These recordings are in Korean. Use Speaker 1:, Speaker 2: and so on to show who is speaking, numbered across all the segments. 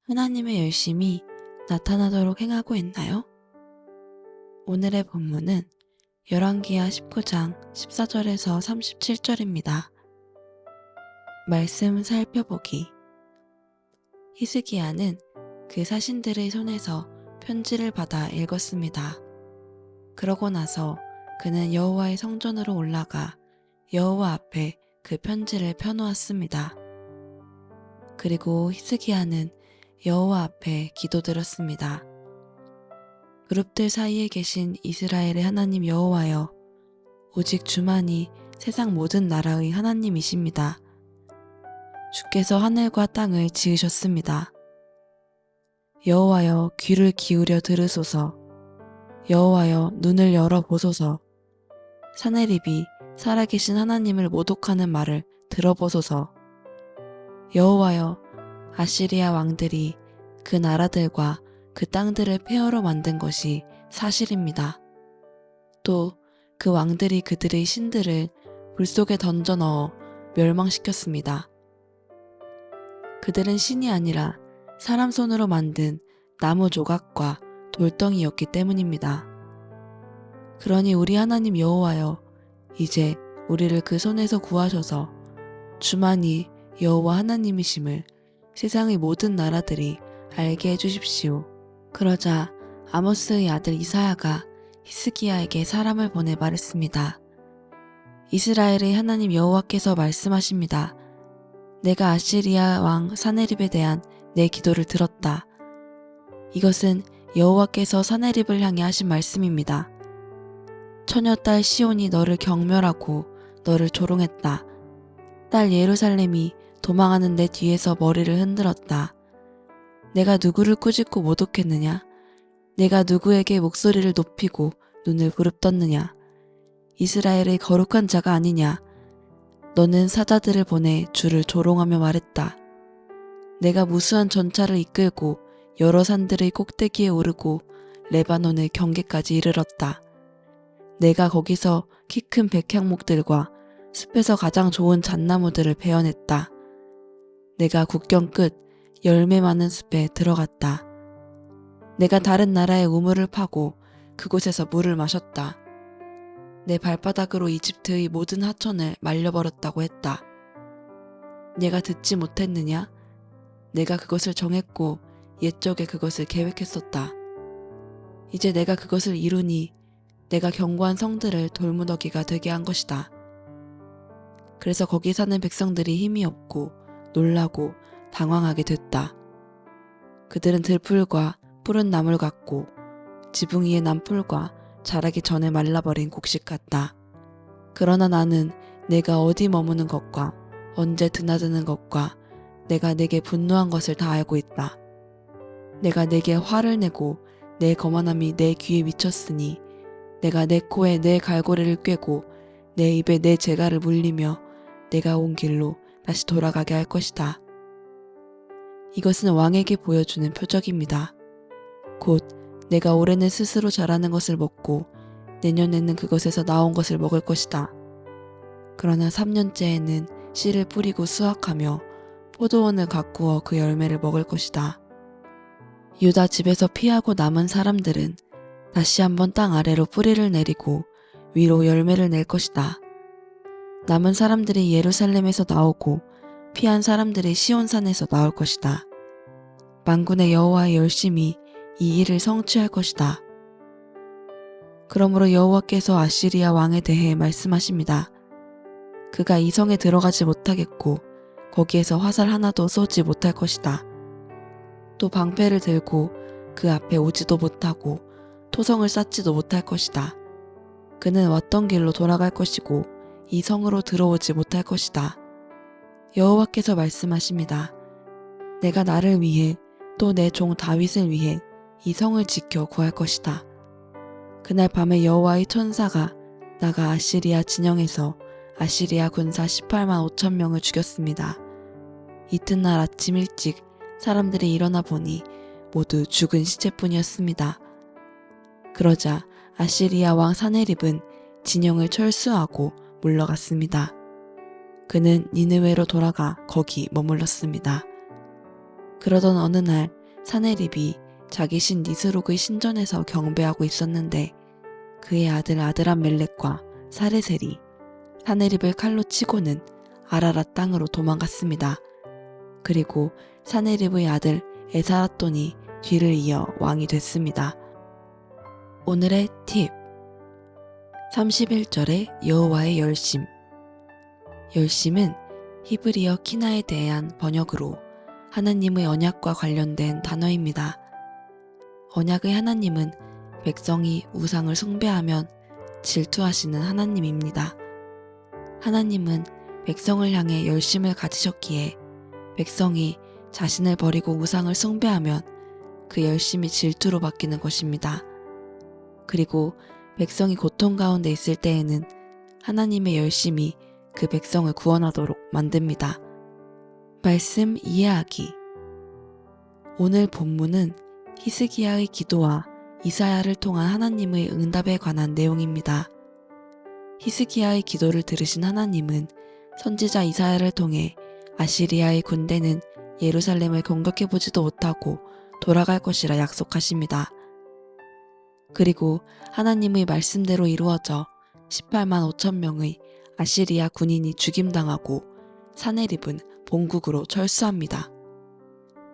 Speaker 1: 하나님의 열심이 나타나도록 행하고 있나요? 오늘의 본문은 열왕기하 19장 14절에서 37절입니다. 말씀 살펴보기. 히스기야는 그 사신들의 손에서 편지를 받아 읽었습니다. 그러고 나서 그는 여호와의 성전으로 올라가 여호와 앞에 그 편지를 펴놓았습니다. 그리고 히스기야는 여호와 앞에 기도드렸습니다. 그룹들 사이에 계신 이스라엘의 하나님 여호와여, 오직 주만이 세상 모든 나라의 하나님이십니다. 주께서 하늘과 땅을 지으셨습니다. 여호와여, 귀를 기울여 들으소서. 여호와여, 눈을 열어 보소서. 사내립이 살아계신 하나님을 모독하는 말을 들어보소서. 여호와여, 아시리아 왕들이 그 나라들과 그 땅들을 폐허로 만든 것이 사실입니다. 또 그 왕들이 그들의 신들을 불 속에 던져 넣어 멸망시켰습니다. 그들은 신이 아니라 사람 손으로 만든 나무 조각과 돌덩이였기 때문입니다. 그러니 우리 하나님 여호와여, 이제 우리를 그 손에서 구하셔서 주만이 여호와 하나님이심을 세상의 모든 나라들이 알게 해주십시오. 그러자 아모스의 아들 이사야가 히스기야에게 사람을 보내 말했습니다. 이스라엘의 하나님 여호와께서 말씀하십니다. 내가 아시리아 왕 사네립에 대한 내 기도를 들었다. 이것은 여호와께서 사네립을 향해 하신 말씀입니다. 처녀딸 시온이 너를 경멸하고 너를 조롱했다. 딸 예루살렘이 도망하는 내 뒤에서 머리를 흔들었다. 내가 누구를 꾸짖고 모독했느냐? 내가 누구에게 목소리를 높이고 눈을 부릅떴느냐? 이스라엘의 거룩한 자가 아니냐? 너는 사자들을 보내 주를 조롱하며 말했다. 내가 무수한 전차를 이끌고 여러 산들의 꼭대기에 오르고 레바논의 경계까지 이르렀다. 내가 거기서 키 큰 백향목들과 숲에서 가장 좋은 잣나무들을 베어냈다. 내가 국경 끝 열매 많은 숲에 들어갔다. 내가 다른 나라의 우물을 파고 그곳에서 물을 마셨다. 내 발바닥으로 이집트의 모든 하천을 말려버렸다고 했다. 내가 듣지 못했느냐? 내가 그것을 정했고 옛적에 그것을 계획했었다. 이제 내가 그것을 이루니 내가 견고한 성들을 돌무더기가 되게 한 것이다. 그래서 거기 사는 백성들이 힘이 없고 놀라고 당황하게 됐다. 그들은 들풀과 푸른 나물 같고 지붕 위의 남풀과 자라기 전에 말라버린 곡식 같다. 그러나 나는 내가 어디 머무는 것과 언제 드나드는 것과 내가 내게 분노한 것을 다 알고 있다. 내가 내게 화를 내고 내 거만함이 내 귀에 미쳤으니 내가 내 코에 내 갈고리를 꿰고 내 입에 내 재갈을 물리며 내가 온 길로 다시 돌아가게 할 것이다. 이것은 왕에게 보여주는 표적입니다. 곧 내가 올해는 스스로 자라는 것을 먹고 내년에는 그것에서 나온 것을 먹을 것이다. 그러나 3년째에는 씨를 뿌리고 수확하며 포도원을 가꾸어 그 열매를 먹을 것이다. 유다 집에서 피하고 남은 사람들은 다시 한번 땅 아래로 뿌리를 내리고 위로 열매를 낼 것이다. 남은 사람들이 예루살렘에서 나오고 피한 사람들이 시온산에서 나올 것이다. 만군의 여호와의 열심이 이 일을 성취할 것이다. 그러므로 여호와께서 아시리아 왕에 대해 말씀하십니다. 그가 이 성에 들어가지 못하겠고 거기에서 화살 하나도 쏘지 못할 것이다. 또 방패를 들고 그 앞에 오지도 못하고 토성을 쌓지도 못할 것이다. 그는 왔던 길로 돌아갈 것이고 이 성으로 들어오지 못할 것이다. 여호와께서 말씀하십니다. 내가 나를 위해 또 내 종 다윗을 위해 이 성을 지켜 구할 것이다. 그날 밤에 여호와의 천사가 나가 아시리아 진영에서 아시리아 군사 18만 5천 명을 죽였습니다. 이튿날 아침 일찍 사람들이 일어나 보니 모두 죽은 시체뿐이었습니다. 그러자 아시리아 왕 사네립은 진영을 철수하고 물러갔습니다. 그는 니느웨로 돌아가 거기 머물렀습니다. 그러던 어느 날 사네립이 자기 신 니스록의 신전에서 경배하고 있었는데 그의 아들 아드람멜렉과 사레셀이 사네립을 칼로 치고는 아라랏 땅으로 도망갔습니다. 그리고 사네립의 아들 에사라돈이 뒤를 이어 왕이 됐습니다. 오늘의 팁 31절의 여호와의 열심. 열심은 히브리어 키나에 대한 번역으로 하나님의 언약과 관련된 단어입니다. 언약의 하나님은 백성이 우상을 숭배하면 질투하시는 하나님입니다. 하나님은 백성을 향해 열심을 가지셨기에 백성이 자신을 버리고 우상을 숭배하면 그 열심이 질투로 바뀌는 것입니다. 그리고 백성이 고통 가운데 있을 때에는 하나님의 열심이 그 백성을 구원하도록 만듭니다. 말씀 이해하기. 오늘 본문은 히스기야의 기도와 이사야를 통한 하나님의 응답에 관한 내용입니다. 히스기야의 기도를 들으신 하나님은 선지자 이사야를 통해 아시리아의 군대는 예루살렘을 공격해보지도 못하고 돌아갈 것이라 약속하십니다. 그리고 하나님의 말씀대로 이루어져 18만 5천 명의 아시리아 군인이 죽임당하고 사네립은 본국으로 철수합니다.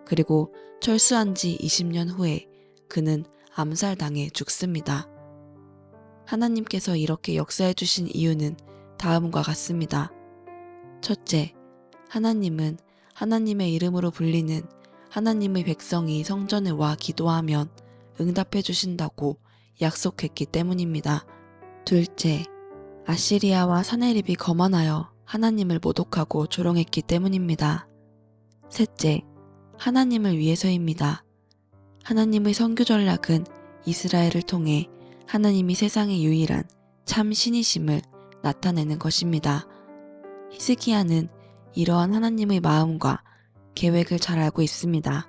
Speaker 1: 그리고 철수한 지 20년 후에 그는 암살당해 죽습니다. 하나님께서 이렇게 역사해 주신 이유는 다음과 같습니다. 첫째, 하나님은 하나님의 이름으로 불리는 하나님의 백성이 성전에 와 기도하면 응답해 주신다고 약속했기 때문입니다. 둘째, 아시리아와 사네립이 거만하여 하나님을 모독하고 조롱했기 때문입니다. 셋째, 하나님을 위해서입니다. 하나님의 선교 전략은 이스라엘을 통해 하나님이 세상의 유일한 참 신이심을 나타내는 것입니다. 히스기야는 이러한 하나님의 마음과 계획을 잘 알고 있습니다.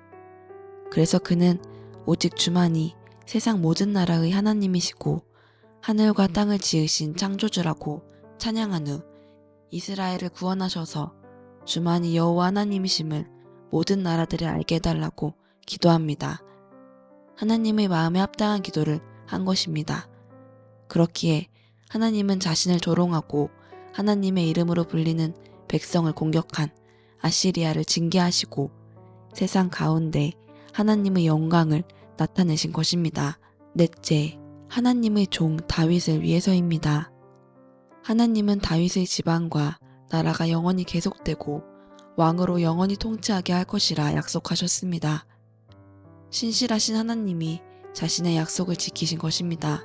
Speaker 1: 그래서 그는 오직 주만이 세상 모든 나라의 하나님이시고 하늘과 땅을 지으신 창조주라고 찬양한 후 이스라엘을 구원하셔서 주만이 여호와 하나님이심을 모든 나라들이 알게 해달라고 기도합니다. 하나님의 마음에 합당한 기도를 한 것입니다. 그렇기에 하나님은 자신을 조롱하고 하나님의 이름으로 불리는 백성을 공격한 아시리아를 징계하시고 세상 가운데 하나님의 영광을 나타내신 것입니다. 넷째, 하나님의 종 다윗을 위해서입니다. 하나님은 다윗의 집안과 나라가 영원히 계속되고 왕으로 영원히 통치하게 할 것이라 약속하셨습니다. 신실하신 하나님이 자신의 약속을 지키신 것입니다.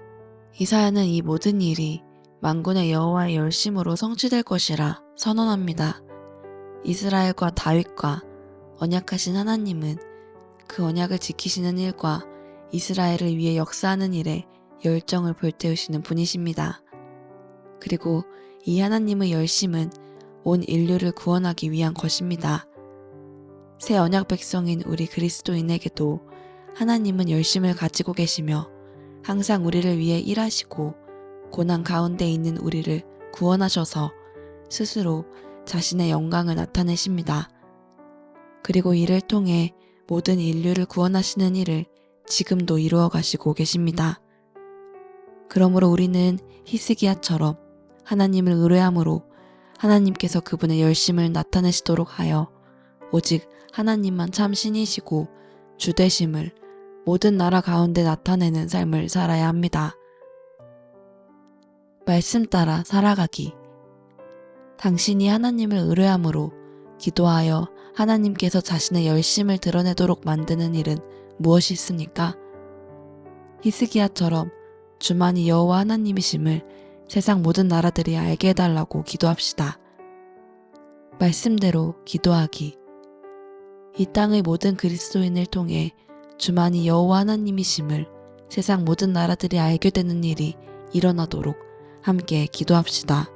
Speaker 1: 이사야는 이 모든 일이 만군의 여호와의 열심으로 성취될 것이라 선언합니다. 이스라엘과 다윗과 언약하신 하나님은 그 언약을 지키시는 일과 이스라엘을 위해 역사하는 일에 열정을 불태우시는 분이십니다. 그리고 이 하나님의 열심은 온 인류를 구원하기 위한 것입니다. 새 언약 백성인 우리 그리스도인에게도 하나님은 열심을 가지고 계시며 항상 우리를 위해 일하시고 고난 가운데 있는 우리를 구원하셔서 스스로 자신의 영광을 나타내십니다. 그리고 이를 통해 모든 인류를 구원하시는 일을 지금도 이루어 가시고 계십니다. 그러므로 우리는 히스기야처럼 하나님을 의뢰함으로 하나님께서 그분의 열심을 나타내시도록 하여 오직 하나님만 참 신이시고 주되심을 모든 나라 가운데 나타내는 삶을 살아야 합니다. 말씀 따라 살아가기. 당신이 하나님을 의뢰함으로 기도하여 하나님께서 자신의 열심을 드러내도록 만드는 일은 무엇이 있습니까? 히스기야처럼 주만이 여호와 하나님이심을 세상 모든 나라들이 알게 해달라고 기도합시다. 말씀대로 기도하기. 이 땅의 모든 그리스도인을 통해 주만이 여호와 하나님이심을 세상 모든 나라들이 알게 되는 일이 일어나도록 함께 기도합시다.